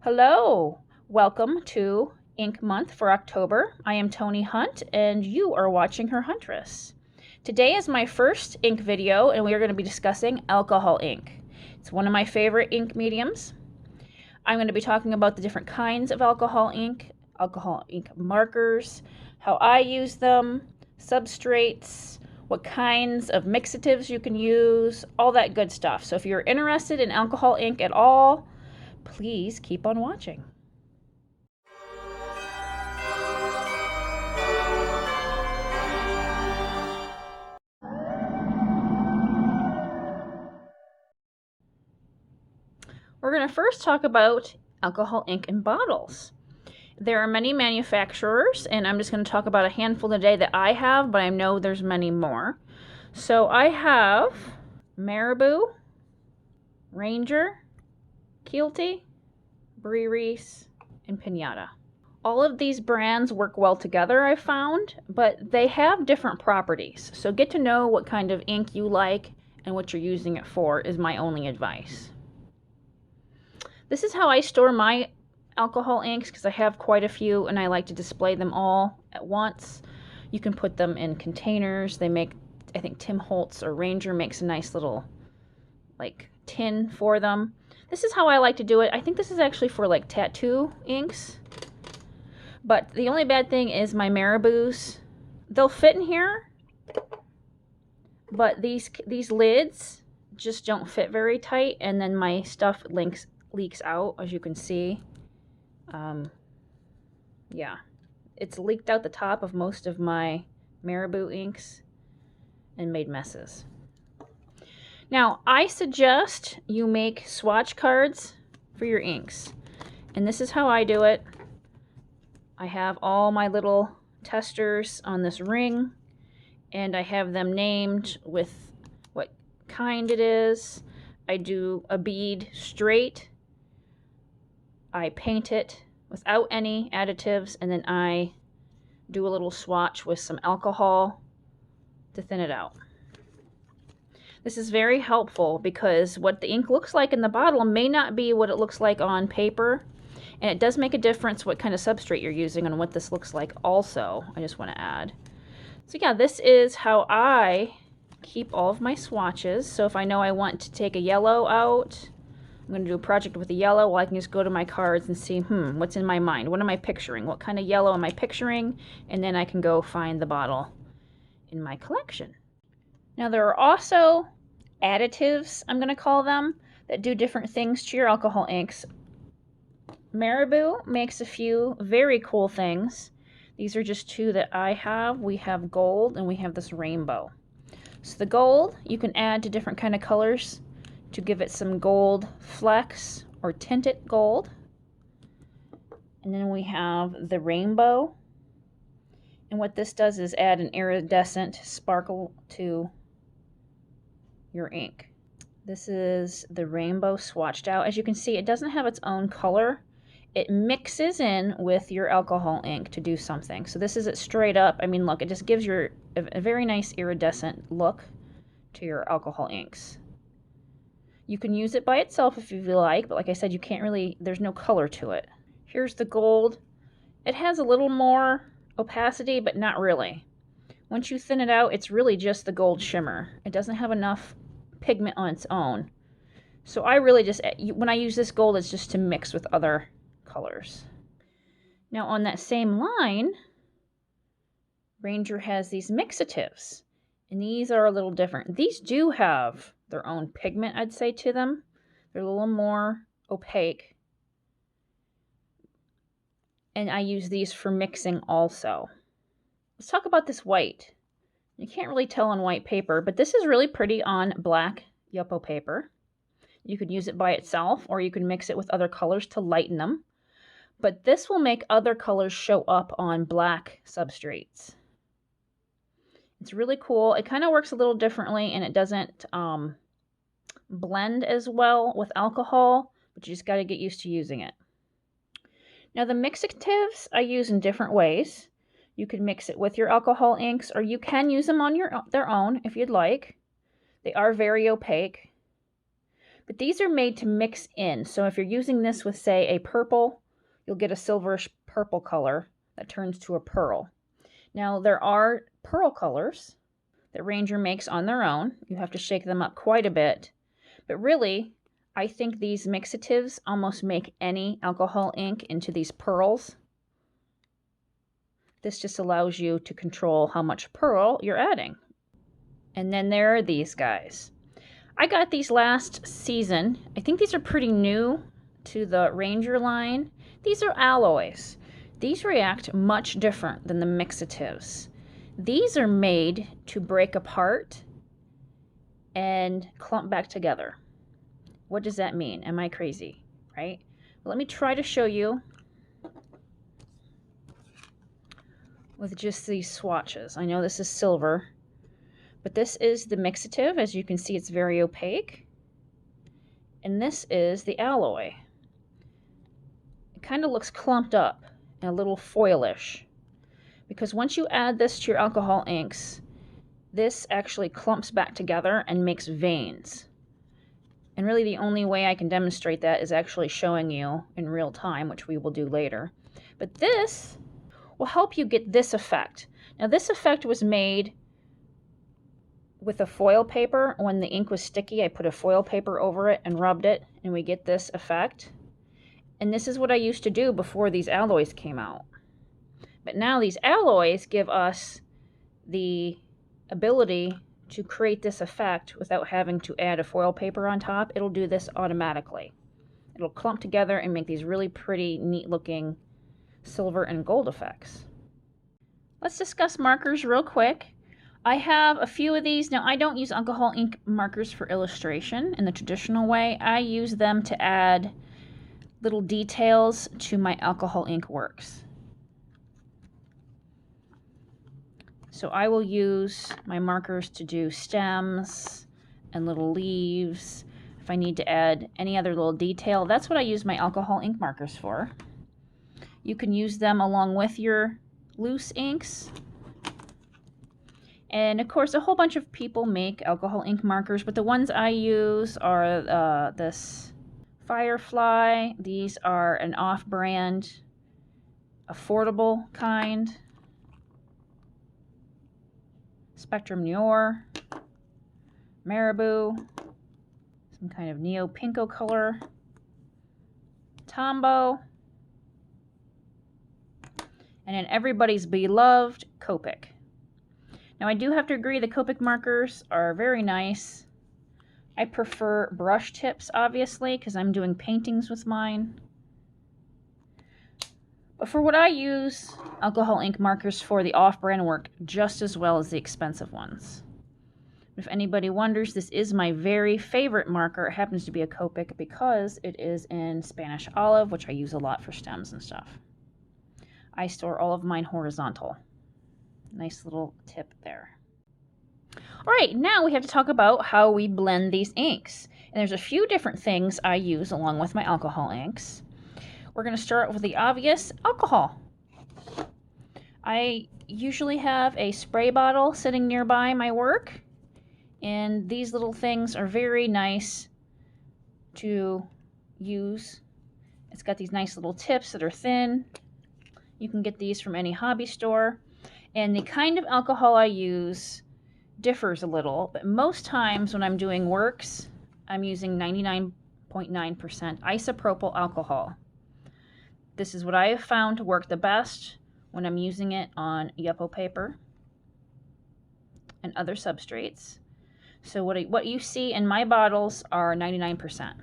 Hello, welcome to Ink Month for October. I am Tony Hunt and you are watching HerHuntress. Today is my first ink video and we are going to be discussing alcohol ink. It's one of my favorite ink mediums. I'm going to be talking about the different kinds of alcohol ink markers, how I use them, substrates, what kinds of mixatives you can use, all that good stuff. So if you're interested in alcohol ink at all, please keep on watching. We're going to first talk about alcohol ink in bottles. There are many manufacturers, and I'm just going to talk about a handful today that I have, but I know there's many more. So I have Marabou, Ranger, Keelty, Brie Reese, and Pinata. All of these brands work well together, I've found, but they have different properties. So get to know what kind of ink you like and what you're using it for is my only advice. This is how I store my alcohol inks because I have quite a few and I like to display them all at once. You can put them in containers. They make, I think Tim Holtz or Ranger makes a nice little like tin for them. This is how I like to do it. I think this is actually for like tattoo inks. But the only bad thing is my Marabous. They'll fit in here, but these lids just don't fit very tight, and then my stuff leaks out, as you can see. Yeah, it's leaked out the top of most of my Marabou inks and made messes. Now, I suggest you make swatch cards for your inks, and this is how I do it. I have all my little testers on this ring, and I have them named with what kind it is. I do a bead straight. I paint it without any additives, and then I do a little swatch with some alcohol to thin it out. This is very helpful because what the ink looks like in the bottle may not be what it looks like on paper, and it does make a difference what kind of substrate you're using and what this looks like also, I just want to add. So yeah, this is how I keep all of my swatches. So if I know I want to take a yellow out, I'm going to do a project with a yellow, well, I can just go to my cards and see, what's in my mind? What am I picturing? What kind of yellow am I picturing? And then I can go find the bottle in my collection. Now there are also additives, I'm going to call them, that do different things to your alcohol inks. Marabou makes a few very cool things. These are just two that I have. We have gold and we have this rainbow. So the gold you can add to different kind of colors to give it some gold flecks or tint it gold. And then we have the rainbow. And what this does is add an iridescent sparkle to your ink. This is the rainbow swatched out. As you can see, it doesn't have its own color. It mixes in with your alcohol ink to do something. So this is it straight up. I mean, look, it just gives you a very nice iridescent look to your alcohol inks. You can use it by itself if you like, but like I said, you can't really, there's no color to it. Here's the gold. It has a little more opacity, but not really. Once you thin it out, it's really just the gold shimmer. It doesn't have enough pigment on its own. So I really just, when I use this gold, it's just to mix with other colors. Now on that same line, Ranger has these mixatives, and these are a little different. These do have their own pigment, I'd say, to them. They're a little more opaque. And I use these for mixing also. Let's talk about this white. You can't really tell on white paper, but this is really pretty on black Yupo paper. You could use it by itself, or you can mix it with other colors to lighten them. But this will make other colors show up on black substrates. It's really cool. It kind of works a little differently, and it doesn't blend as well with alcohol, but you just got to get used to using it. Now the mixatives I use in different ways. You can mix it with your alcohol inks, or you can use them on their own if you'd like. They are very opaque. But these are made to mix in. So if you're using this with, say, a purple, you'll get a silverish purple color that turns to a pearl. Now, there are pearl colors that Ranger makes on their own. You have to shake them up quite a bit. But really, I think these mixatives almost make any alcohol ink into these pearls. This just allows you to control how much pearl you're adding. And then there are these guys. I got these last season. I think these are pretty new to the Ranger line. These are alloys. These react much different than the mixatives. These are made to break apart and clump back together. What does that mean? Am I crazy? Right? Well, let me try to show you with just these swatches. I know this is silver, but this is the mixative. As you can see, it's very opaque. And this is the alloy. It kind of looks clumped up and a little foilish, because once you add this to your alcohol inks, this actually clumps back together and makes veins. And really the only way I can demonstrate that is actually showing you in real time, which we will do later. But this will help you get this effect. Now this effect was made with a foil paper. When the ink was sticky, I put a foil paper over it and rubbed it, and we get this effect. And this is what I used to do before these alloys came out. But now these alloys give us the ability to create this effect without having to add a foil paper on top. It'll do this automatically. It'll clump together and make these really pretty, neat looking silver and gold effects. Let's discuss markers real quick. I have a few of these. Now, I don't use alcohol ink markers for illustration in the traditional way. I use them to add little details to my alcohol ink works. So I will use my markers to do stems and little leaves. If I need to add any other little detail, that's what I use my alcohol ink markers for. You can use them along with your loose inks. And of course, a whole bunch of people make alcohol ink markers, but the ones I use are this Firefly. These are an off-brand, affordable kind. Spectrum Noir, Marabou, some kind of Neo Pinko color, Tombow, and then everybody's beloved Copic. Now I do have to agree the Copic markers are very nice. I prefer brush tips, obviously, because I'm doing paintings with mine. But for what I use alcohol ink markers for, the off-brand work just as well as the expensive ones. If anybody wonders, this is my very favorite marker. It happens to be a Copic because it is in Spanish olive, which I use a lot for stems and stuff. I store all of mine horizontal. Nice little tip there. All right, now we have to talk about how we blend these inks. And there's a few different things I use along with my alcohol inks. We're going to start with the obvious, alcohol. I usually have a spray bottle sitting nearby my work, and these little things are very nice to use. It's got these nice little tips that are thin. You can get these from any hobby store. And the kind of alcohol I use differs a little, but most times when I'm doing works, I'm using 99.9% isopropyl alcohol. This is what I have found to work the best when I'm using it on Yupo paper and other substrates. So what you see in my bottles are 99%.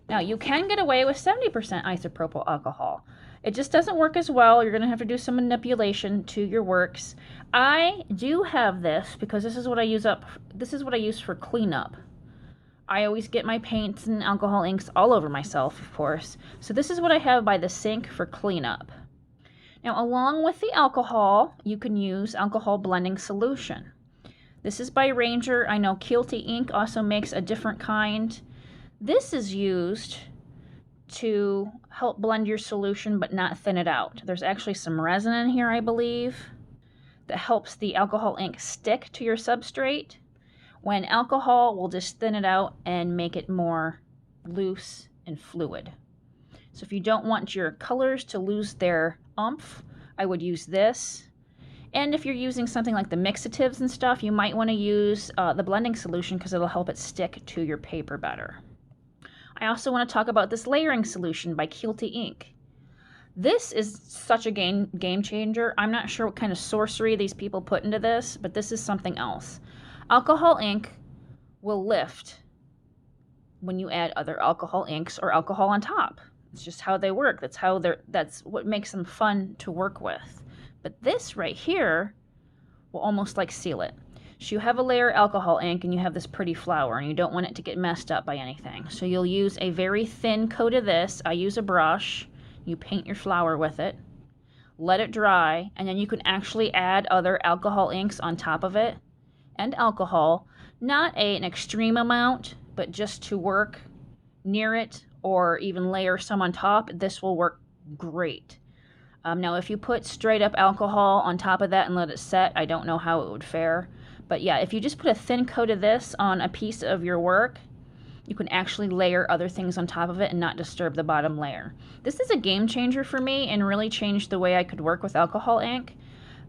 Now you can get away with 70% isopropyl alcohol. It just doesn't work as well. You're going to have to do some manipulation to your works. I do have this because this is what I use for cleanup. I always get my paints and alcohol inks all over myself, of course. So this is what I have by the sink for cleanup. Now, along with the alcohol, you can use alcohol blending solution. This is by Ranger. I know Keelty Ink also makes a different kind. This is used to help blend your solution but not thin it out. There's actually some resin in here, I believe, that helps the alcohol ink stick to your substrate. when alcohol will just thin it out and make it more loose and fluid. So if you don't want your colors to lose their oomph, I would use this. And if you're using something like the mixatives and stuff, you might want to use the blending solution because it'll help it stick to your paper better. I also want to talk about this layering solution by Keelty Ink. This is such a game changer. I'm not sure what kind of sorcery these people put into this, but this is something else. Alcohol ink will lift when you add other alcohol inks or alcohol on top. It's just how they work. That's what makes them fun to work with. But this right here will almost like seal it. So you have a layer of alcohol ink and you have this pretty flower and you don't want it to get messed up by anything. So you'll use a very thin coat of this. I use a brush. You paint your flower with it. Let it dry, and then you can actually add other alcohol inks on top of it and alcohol. Not an extreme amount, but just to work near it or even layer some on top. This will work great. Now, if you put straight up alcohol on top of that and let it set, I don't know how it would fare. But yeah, if you just put a thin coat of this on a piece of your work, you can actually layer other things on top of it and not disturb the bottom layer. This is a game changer for me and really changed the way I could work with alcohol ink.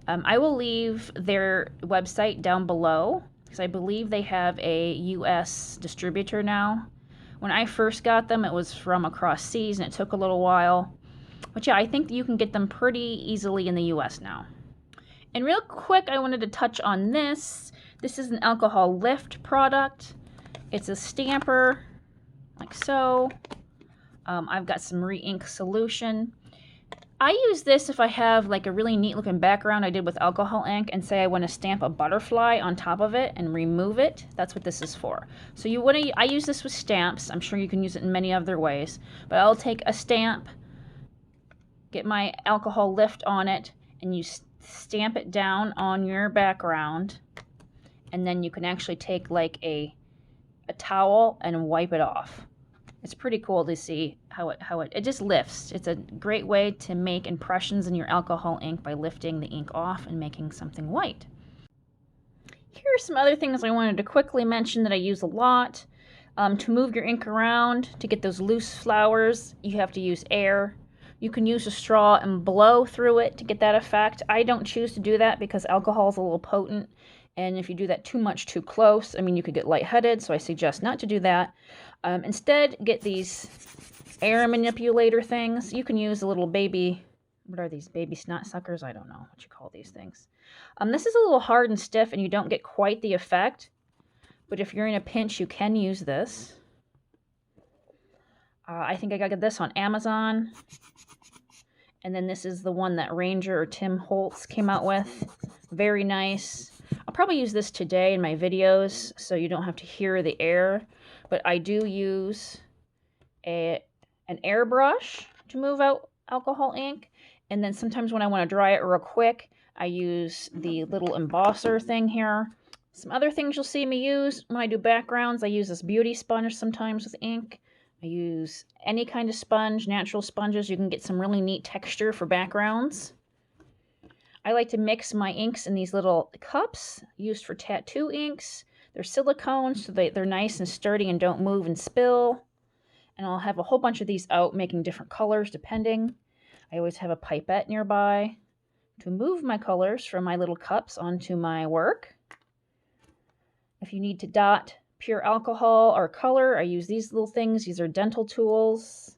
I will leave their website down below because I believe they have a US distributor now. When I first got them, it was from across seas and it took a little while. But yeah, I think you can get them pretty easily in the US now. And real quick, I wanted to touch on this. This is an alcohol lift product. It's a stamper, like so. I've got some re-ink solution. I use this if I have like a really neat looking background I did with alcohol ink and say I want to stamp a butterfly on top of it and remove it. That's what this is for. So I use this with stamps. I'm sure you can use it in many other ways, but I'll take a stamp, get my alcohol lift on it, and you stamp it down on your background, and then you can actually take like a towel and wipe it off. It's pretty cool to see how it just lifts. It's a great way to make impressions in your alcohol ink by lifting the ink off and making something white. Here are some other things I wanted to quickly mention that I use a lot. To move your ink around, to get those loose flowers, you have to use air. You can use a straw and blow through it to get that effect. I don't choose to do that because alcohol is a little potent. And if you do that too much too close, I mean, you could get lightheaded, so I suggest not to do that. Instead, get these air manipulator things. You can use a little baby, what are these, baby snot suckers? I don't know what you call these things. This is a little hard and stiff, and you don't get quite the effect. But if you're in a pinch, you can use this. I think I got this on Amazon. And then this is the one that Ranger or Tim Holtz came out with. Very nice. I'll probably use this today in my videos so you don't have to hear the air. But I do use an airbrush to move out alcohol ink. And then sometimes when I want to dry it real quick, I use the little embosser thing here. Some other things you'll see me use when I do backgrounds, I use this beauty sponge sometimes with ink. I use any kind of sponge, natural sponges. You can get some really neat texture for backgrounds. I like to mix my inks in these little cups used for tattoo inks. They're silicone, so they're nice and sturdy and don't move and spill. And I'll have a whole bunch of these out making different colors depending. I always have a pipette nearby to move my colors from my little cups onto my work. If you need to dot pure alcohol or color, I use these little things. These are dental tools.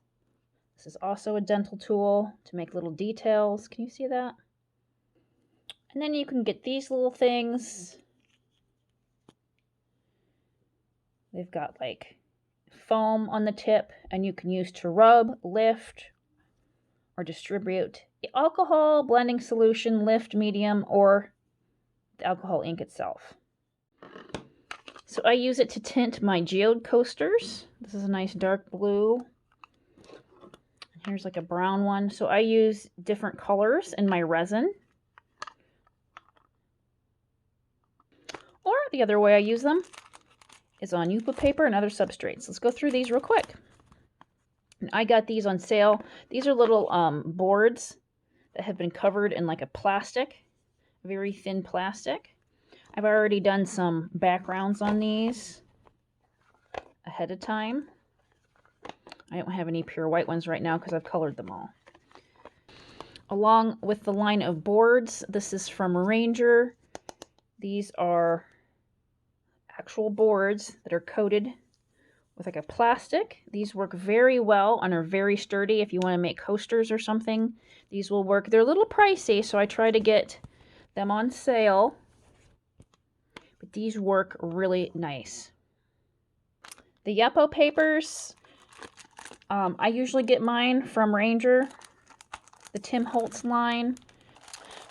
This is also a dental tool to make little details. Can you see that? And then you can get these little things. They've got like foam on the tip, and you can use to rub, lift, or distribute the alcohol blending solution, lift, medium, or the alcohol ink itself. So I use it to tint my geode coasters. This is a nice dark blue. And here's like a brown one. So I use different colors in my resin. Or the other way I use them is on Yupa paper and other substrates. Let's go through these real quick. And I got these on sale. These are little boards that have been covered in like a plastic, very thin plastic. I've already done some backgrounds on these ahead of time. I don't have any pure white ones right now because I've colored them all. Along with the line of boards, this is from Ranger. These are actual boards that are coated with like a plastic. These work very well and are very sturdy if you want to make coasters or something. These will work. They're a little pricey, so I try to get them on sale. But these work really nice. The Yupo papers, I usually get mine from Ranger, the Tim Holtz line.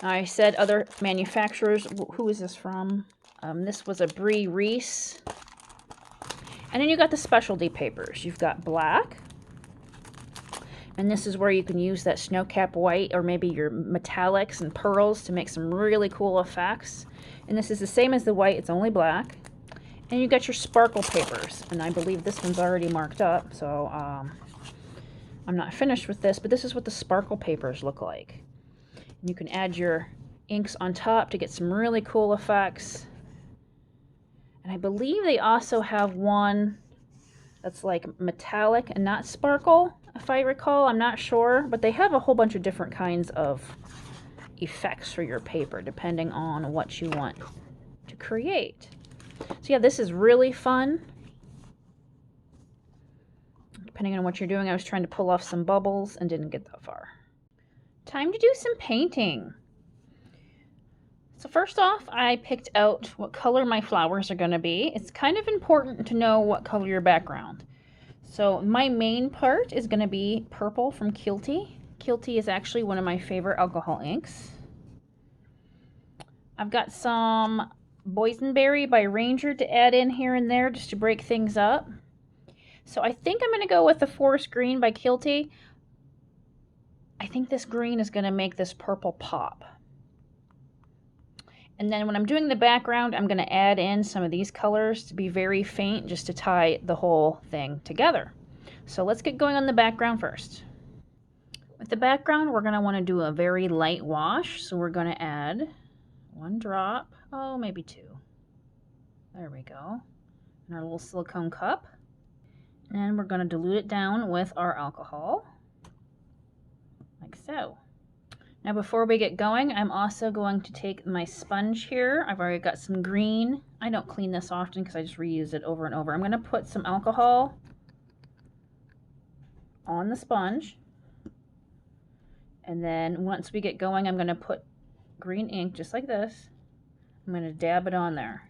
I said other manufacturers. Who is this from? This was a Brie Reese. And then you got the specialty papers. You've got black. And this is where you can use that snowcap white or maybe your metallics and pearls to make some really cool effects. And this is the same as the white, it's only black. And you got your sparkle papers. And I believe this one's already marked up, so I'm not finished with this, but this is what the sparkle papers look like. And you can add your inks on top to get some really cool effects. And I believe they also have one that's like metallic and not sparkle, if I recall. I'm not sure, but they have a whole bunch of different kinds of effects for your paper depending on what you want to create. So yeah, this is really fun. Depending on what you're doing, I was trying to pull off some bubbles and didn't get that far. Time to do some painting. So first off, I picked out what color my flowers are going to be. It's kind of important to know what color your background. So my main part is going to be purple from Kilty. Kilty is actually one of my favorite alcohol inks. I've got some Boysenberry by Ranger to add in here and there just to break things up. So I think I'm going to go with the Forest Green by Kilty. I think this green is going to make this purple pop. And then when I'm doing the background, I'm going to add in some of these colors to be very faint just to tie the whole thing together. So let's get going on the background first. With the background, we're going to want to do a very light wash. So we're going to add 1 drop, oh, maybe 2. There we go. In our little silicone cup. And we're going to dilute it down with our alcohol, like so. Now before we get going, I'm also going to take my sponge here. I've already got some green. I don't clean this often because I just reuse it over and over. I'm going to put some alcohol on the sponge. And then once we get going, I'm going to put green ink just like this. I'm going to dab it on there.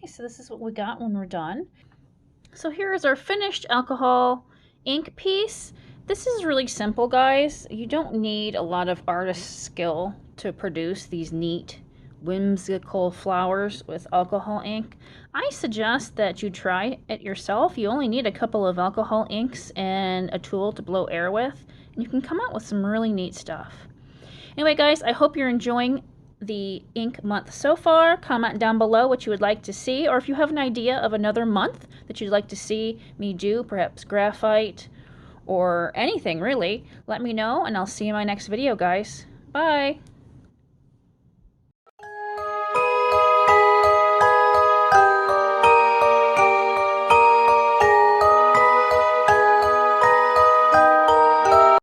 So this is what we got when we're done. So here is our finished alcohol ink piece. This is really simple, guys. You don't need a lot of artist skill to produce these neat, whimsical flowers with alcohol ink. I suggest that you try it yourself. You only need a couple of alcohol inks and a tool to blow air with, and you can come out with some really neat stuff. Anyway, guys, I hope you're enjoying the ink month so far. Comment down below what you would like to see, or if you have an idea of another month that you'd like to see me do, perhaps graphite or anything really, let me know, and I'll see you in my next video, guys. Bye!